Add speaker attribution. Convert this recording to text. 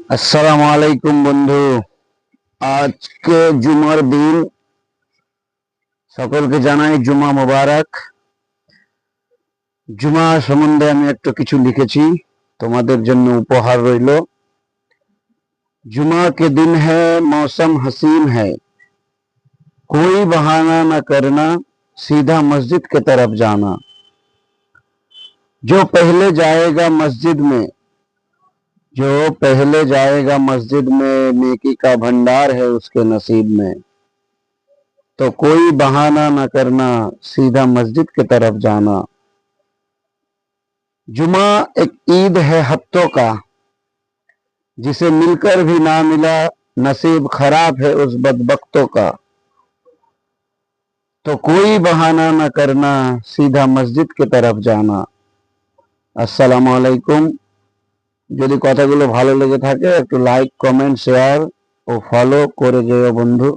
Speaker 1: আসসালামু আলাইকুম বন্ধু। আজকে জুমার দিন, সকলকে জানাই জুমা মোবারক। জুমা সম্বন্ধে আমি একটু কিছু লিখেছি, তোমাদের জন্য উপহার রইল। जुमा के दिन है, मौसम हसीन है, कोई बहाना न करना, सीधा मस्जिद की तरफ जाना। जो पहले जाएगा मस्जिद में, जो पहले जाएगा मस्जिद में, नेकी का भंडार है उसके नसीब में। तो कोई बहाना न करना, सीधा मस्जिद की तरफ जाना। जुमा एक ईद है हफ्तों का, जिसे मिलकर भी ना मिला, नसीब खराब है उस बदबख्तों का। तो कोई बहाना न करना, सीधा मस्जिद की तरफ जाना। আসসালামু আলাইকুম। যদি কথাগুলো ভালো লেগে থাকে একটু লাইক, কমেন্ট, শেয়ার ও ফলো করে যেও বন্ধু।